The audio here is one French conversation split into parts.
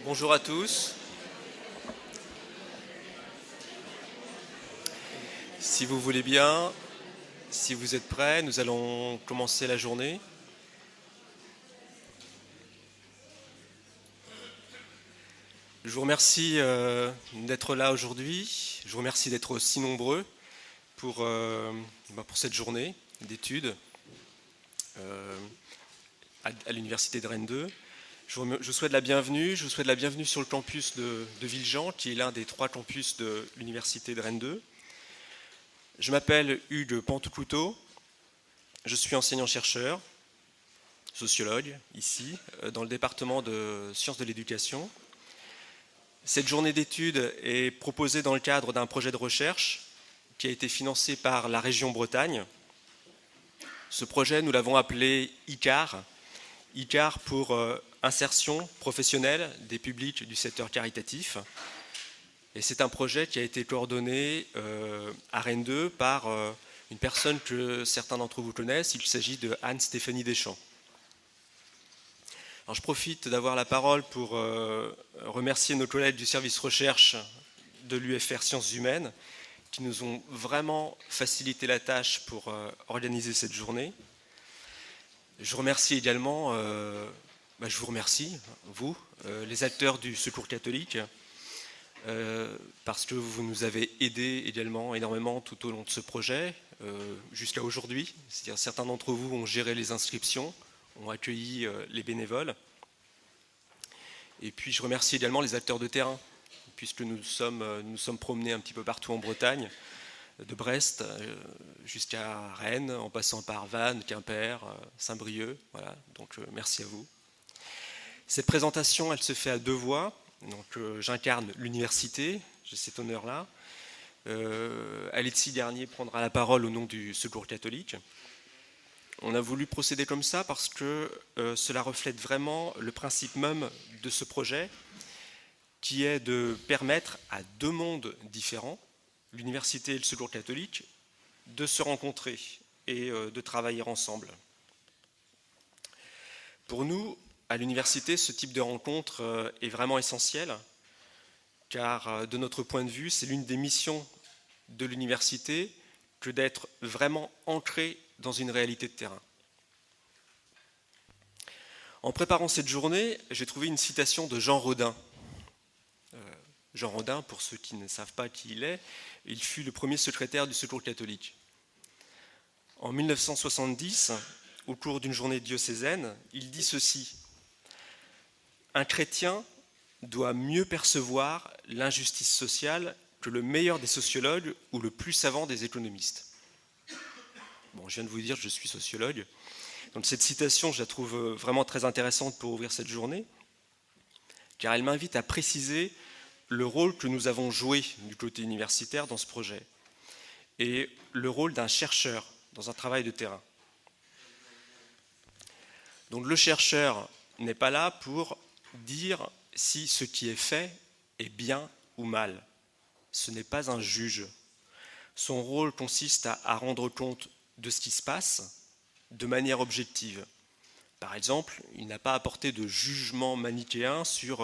Bonjour à tous. Si vous voulez bien, si vous êtes prêts, nous allons commencer la journée. Je vous remercie d'être là aujourd'hui. Je vous remercie d'être si nombreux pour, pour cette journée d'études à l'Université de Rennes 2. Je vous souhaite la bienvenue. Je vous souhaite la bienvenue sur le campus de Villejean, qui est l'un des 3 campus de l'Université de Rennes 2. Je m'appelle Hugues Pantoucouteau. Je suis enseignant-chercheur, sociologue, ici, dans le département de sciences de l'éducation. Cette journée d'études est proposée dans le cadre d'un projet de recherche qui a été financé par la région Bretagne. Ce projet, nous l'avons appelé ICAR. ICAR pour insertion professionnelle des publics du secteur caritatif. Et c'est un projet qui a été coordonné à Rennes 2 par une personne que certains d'entre vous connaissent. Il s'agit de Anne-Stéphanie Deschamps. Alors je profite d'avoir la parole pour remercier nos collègues du service recherche de l'UFR Sciences Humaines qui nous ont vraiment facilité la tâche pour organiser cette journée. Je remercie également, je vous remercie, vous, les acteurs du Secours catholique, parce que vous nous avez aidés également énormément tout au long de ce projet, jusqu'à aujourd'hui. C'est-à-dire certains d'entre vous ont géré les inscriptions, ont accueilli les bénévoles. Et puis je remercie également les acteurs de terrain, puisque nous sommes promenés un petit peu partout en Bretagne, de Brest jusqu'à Rennes, en passant par Vannes, Quimper, Saint-Brieuc. Voilà, donc merci à vous. Cette présentation, elle se fait à 2 voix. Donc j'incarne l'université, j'ai cet honneur-là. Alexis Garnier prendra la parole au nom du Secours catholique. On a voulu procéder comme ça parce que cela reflète vraiment le principe même de ce projet, qui est de permettre à 2 mondes différents, l'université et le Secours catholique, de se rencontrer et de travailler ensemble. Pour nous, à l'université, ce type de rencontre est vraiment essentiel, car de notre point de vue, c'est l'une des missions de l'université que d'être vraiment ancré dans une réalité de terrain. En préparant cette journée, j'ai trouvé une citation de Jean Rodin. Jean Rodin, pour ceux qui ne savent pas qui il fut le premier secrétaire du Secours catholique. En 1970, au cours d'une journée diocésaine, il dit ceci: « Un chrétien doit mieux percevoir l'injustice sociale que le meilleur des sociologues ou le plus savant des économistes. » Bon, je viens de vous dire que je suis sociologue. Donc cette citation, je la trouve vraiment très intéressante pour ouvrir cette journée, car elle m'invite à préciser le rôle que nous avons joué du côté universitaire dans ce projet et le rôle d'un chercheur dans un travail de terrain. Donc le chercheur n'est pas là pour dire si ce qui est fait est bien ou mal. Ce n'est pas un juge. Son rôle consiste à rendre compte de ce qui se passe de manière objective. Par exemple, il n'a pas apporté de jugement manichéen sur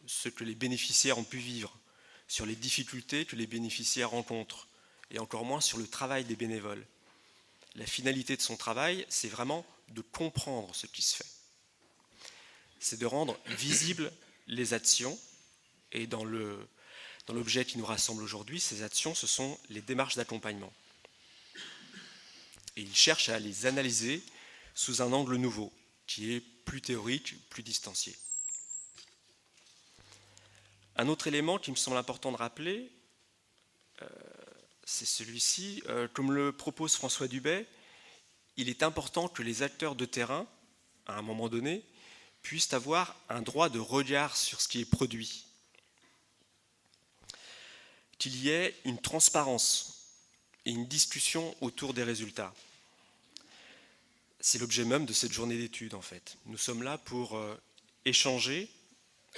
ce que les bénéficiaires ont pu vivre, sur les difficultés que les bénéficiaires rencontrent, et encore moins sur le travail des bénévoles. La finalité de son travail, c'est vraiment de comprendre ce qui se fait. C'est de rendre visibles les actions, et dans l'objet qui nous rassemble aujourd'hui, ces actions, ce sont les démarches d'accompagnement. Et il cherche à les analyser sous un angle nouveau, qui est plus théorique, plus distancié. Un autre élément qui me semble important de rappeler, c'est celui-ci. Comme le propose François Dubet, il est important que les acteurs de terrain, à un moment donné, puissent avoir un droit de regard sur ce qui est produit. Qu'il y ait une transparence et une discussion autour des résultats. C'est l'objet même de cette journée d'études, en fait. Nous sommes là pour échanger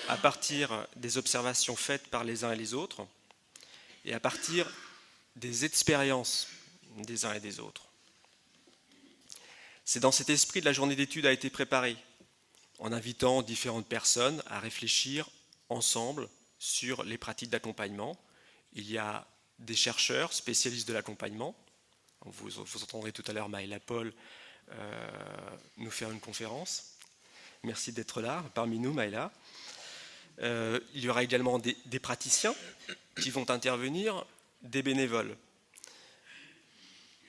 à partir des observations faites par les uns et les autres et à partir des expériences des uns et des autres. C'est dans cet esprit que la journée d'études a été préparée, en invitant différentes personnes à réfléchir ensemble sur les pratiques d'accompagnement. Il y a des chercheurs spécialistes de l'accompagnement. Vous entendrez tout à l'heure Maëla Paul nous faire une conférence. Merci d'être là parmi nous, Maëla. Il y aura également des praticiens qui vont intervenir, des bénévoles,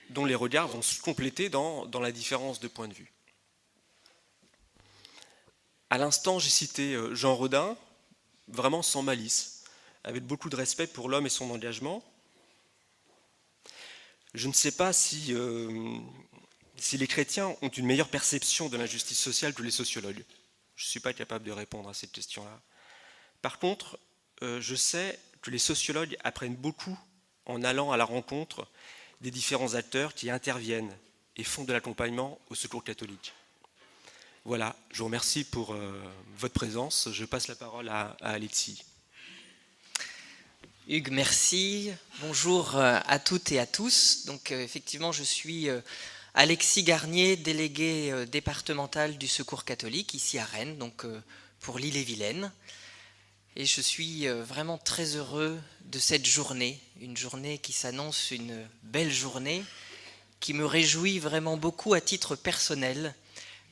dont les regards vont se compléter dans la différence de point de vue. À l'instant, j'ai cité Jean Rodin, vraiment sans malice, avec beaucoup de respect pour l'homme et son engagement. Je ne sais pas si les chrétiens ont une meilleure perception de l'injustice sociale que les sociologues. Je ne suis pas capable de répondre à cette question-là. Par contre, je sais que les sociologues apprennent beaucoup en allant à la rencontre des différents acteurs qui interviennent et font de l'accompagnement au Secours catholique. Voilà, je vous remercie pour votre présence. Je passe la parole à Alexis. Hugues, merci. Bonjour à toutes et à tous. Donc effectivement, je suis Alexis Garnier, délégué départemental du Secours catholique, ici à Rennes, donc pour l'Ille-et-Vilaine. Et je suis vraiment très heureux de cette journée, une journée qui s'annonce une belle journée, qui me réjouit vraiment beaucoup à titre personnel,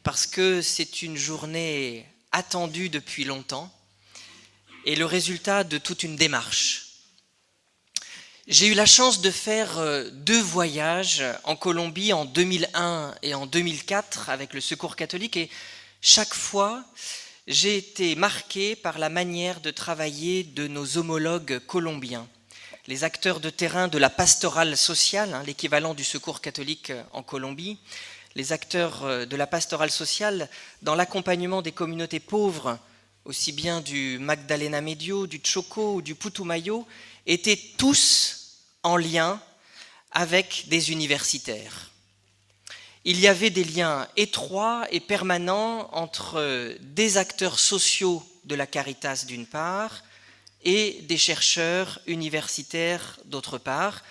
parce que c'est une journée attendue depuis longtemps et le résultat de toute une démarche. J'ai eu la chance de faire 2 voyages en Colombie en 2001 et en 2004 avec le Secours catholique, et chaque fois, j'ai été marqué par la manière de travailler de nos homologues colombiens, les acteurs de terrain de la pastorale sociale, l'équivalent du Secours catholique en Colombie, les acteurs de la pastorale sociale dans l'accompagnement des communautés pauvres, aussi bien du Magdalena Medio, du Chocó ou du Putumayo, étaient tous en lien avec des universitaires. Il y avait des liens étroits et permanents entre des acteurs sociaux de la Caritas d'une part et des chercheurs universitaires d'autre part.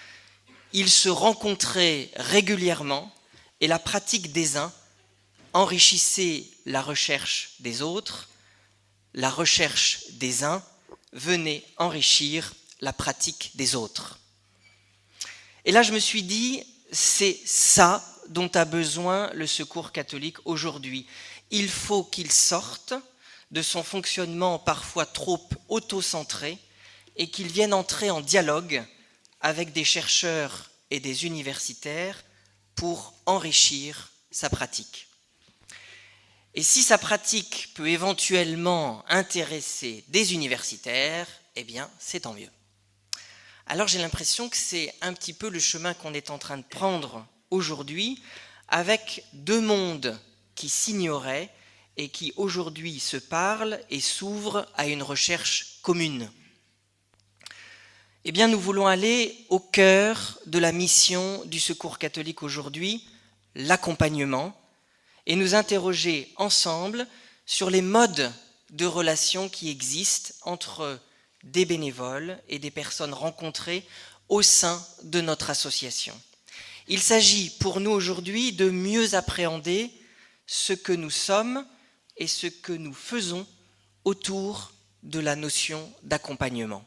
Ils se rencontraient régulièrement et la pratique des uns enrichissait la recherche des autres, la recherche des uns venait enrichir la pratique des autres. Et là, je me suis dit, c'est ça dont a besoin le Secours catholique aujourd'hui. Il faut qu'il sorte de son fonctionnement parfois trop auto-centré et qu'il vienne entrer en dialogue avec des chercheurs et des universitaires pour enrichir sa pratique. Et si sa pratique peut éventuellement intéresser des universitaires, eh bien, c'est tant mieux. Alors j'ai l'impression que c'est un petit peu le chemin qu'on est en train de prendre aujourd'hui, avec 2 mondes qui s'ignoraient et qui aujourd'hui se parlent et s'ouvrent à une recherche commune. Eh bien, nous voulons aller au cœur de la mission du Secours catholique aujourd'hui, l'accompagnement, et nous interroger ensemble sur les modes de relations qui existent entre des bénévoles et des personnes rencontrées au sein de notre association. Il s'agit pour nous aujourd'hui de mieux appréhender ce que nous sommes et ce que nous faisons autour de la notion d'accompagnement.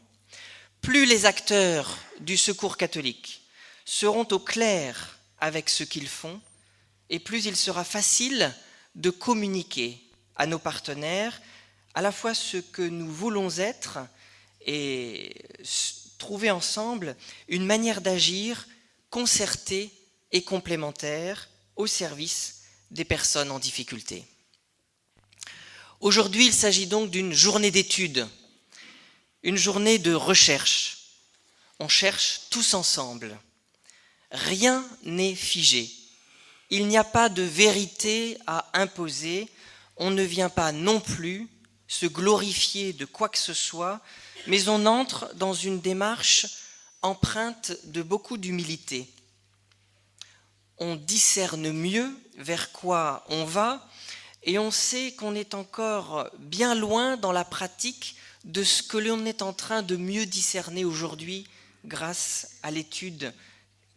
Plus les acteurs du Secours catholique seront au clair avec ce qu'ils font, et plus il sera facile de communiquer à nos partenaires à la fois ce que nous voulons être et trouver ensemble une manière d'agir concertée et complémentaire au service des personnes en difficulté. Aujourd'hui, il s'agit donc d'une journée d'études, une journée de recherche. On cherche tous ensemble. Rien n'est figé. Il n'y a pas de vérité à imposer. On ne vient pas non plus se glorifier de quoi que ce soit, mais on entre dans une démarche empreinte de beaucoup d'humilité. On discerne mieux vers quoi on va et on sait qu'on est encore bien loin dans la pratique de ce que l'on est en train de mieux discerner aujourd'hui grâce à l'étude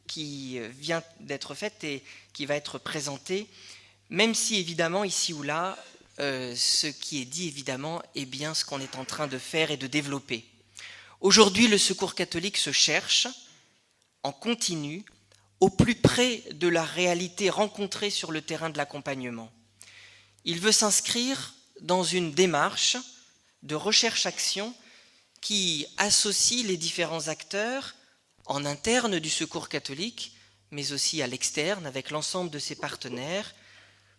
qui vient d'être faite et qui va être présentée, même si évidemment ici ou là ce qui est dit, évidemment, est bien ce qu'on est en train de faire et de développer. Aujourd'hui, le Secours catholique se cherche en continu au plus près de la réalité rencontrée sur le terrain de l'accompagnement. Il veut s'inscrire dans une démarche de recherche-action qui associe les différents acteurs en interne du Secours catholique, mais aussi à l'externe, avec l'ensemble de ses partenaires,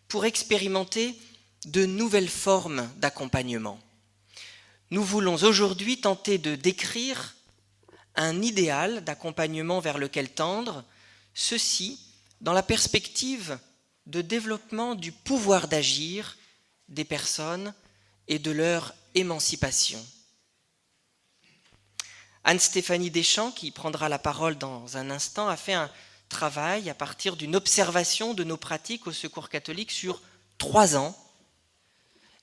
pour expérimenter de nouvelles formes d'accompagnement. Nous voulons aujourd'hui tenter de décrire un idéal d'accompagnement vers lequel tendre, ceci dans la perspective de développement du pouvoir d'agir des personnes et de leur émancipation. Anne-Stéphanie Deschamps, qui prendra la parole dans un instant, a fait un travail à partir d'une observation de nos pratiques au Secours catholique sur 3 ans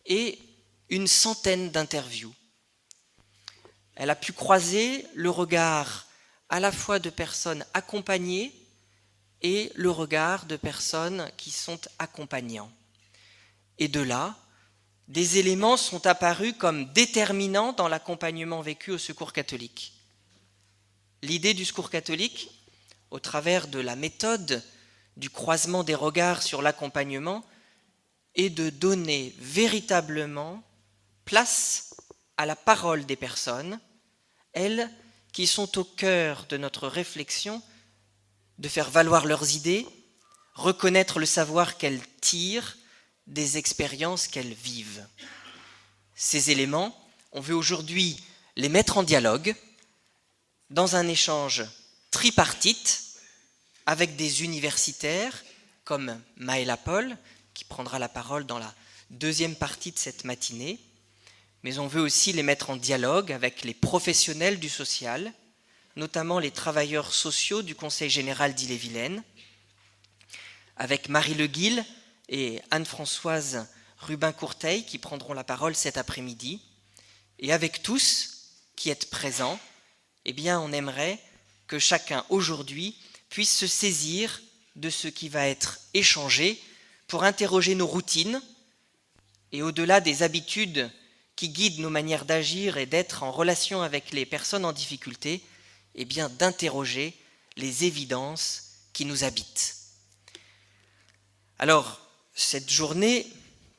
et une centaine d'interviews. Elle a pu croiser le regard à la fois de personnes accompagnées et le regard de personnes qui sont accompagnants. Et de là, des éléments sont apparus comme déterminants dans l'accompagnement vécu au Secours catholique. L'idée du Secours catholique, au travers de la méthode du croisement des regards sur l'accompagnement, est de donner véritablement place à la parole des personnes, elles qui sont au cœur de notre réflexion, de faire valoir leurs idées, reconnaître le savoir qu'elles tirent des expériences qu'elles vivent. Ces éléments, on veut aujourd'hui les mettre en dialogue dans un échange tripartite avec des universitaires comme Maëla Paul, qui prendra la parole dans la deuxième partie de cette matinée, mais on veut aussi les mettre en dialogue avec les professionnels du social, notamment les travailleurs sociaux du Conseil général d'Ille-et-Vilaine, avec Marie Le Guil et Anne-Françoise Rubin-Courteil qui prendront la parole cet après-midi, et avec tous qui êtes présents, eh bien on aimerait que chacun aujourd'hui puisse se saisir de ce qui va être échangé pour interroger nos routines et au-delà des habitudes qui guident nos manières d'agir et d'être en relation avec les personnes en difficulté, eh bien d'interroger les évidences qui nous habitent. Alors, cette journée,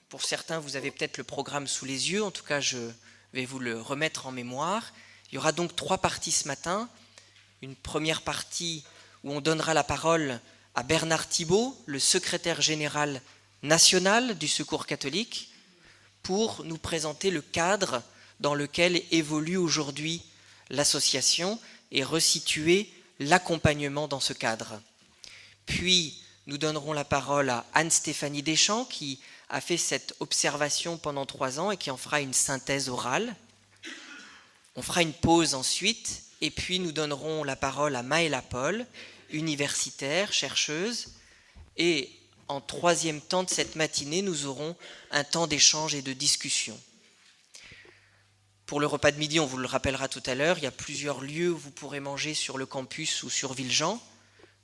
pour certains, vous avez peut-être le programme sous les yeux, en tout cas je vais vous le remettre en mémoire. Il y aura donc 3 parties ce matin. Une première partie où on donnera la parole à Bernard Thibault, le secrétaire général national du Secours catholique, pour nous présenter le cadre dans lequel évolue aujourd'hui l'association et resituer l'accompagnement dans ce cadre. Puis, nous donnerons la parole à Anne-Stéphanie Deschamps, qui a fait cette observation pendant 3 ans et qui en fera une synthèse orale. On fera une pause ensuite, et puis nous donnerons la parole à Maëla Paul, universitaire, chercheuse, et en 3e temps de cette matinée, nous aurons un temps d'échange et de discussion. Pour le repas de midi, on vous le rappellera tout à l'heure, il y a plusieurs lieux où vous pourrez manger sur le campus ou sur Villejean.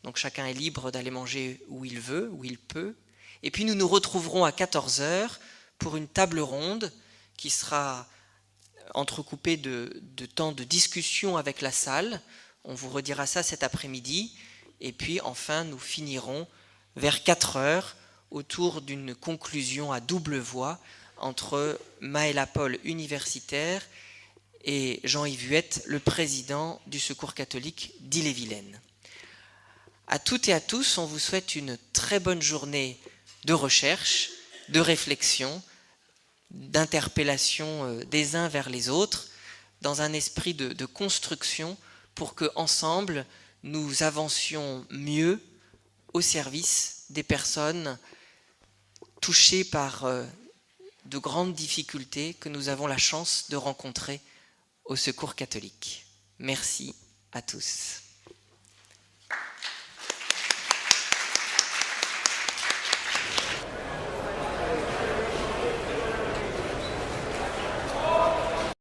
Donc chacun est libre d'aller manger où il veut, où il peut. Et puis nous nous retrouverons à 14h pour une table ronde qui sera entrecoupée de temps de discussion avec la salle. On vous redira ça cet après-midi. Et puis enfin, nous finirons vers 4h autour d'une conclusion à double voix entre Maëla Paul, universitaire, et Jean-Yves Huette, le président du Secours catholique d'Ille-et-Vilaine. À toutes et à tous, on vous souhaite une très bonne journée de recherche, de réflexion, d'interpellation des uns vers les autres, dans un esprit de construction pour que, ensemble, nous avancions mieux au service des personnes touchées par de grandes difficultés que nous avons la chance de rencontrer au Secours catholique. Merci à tous.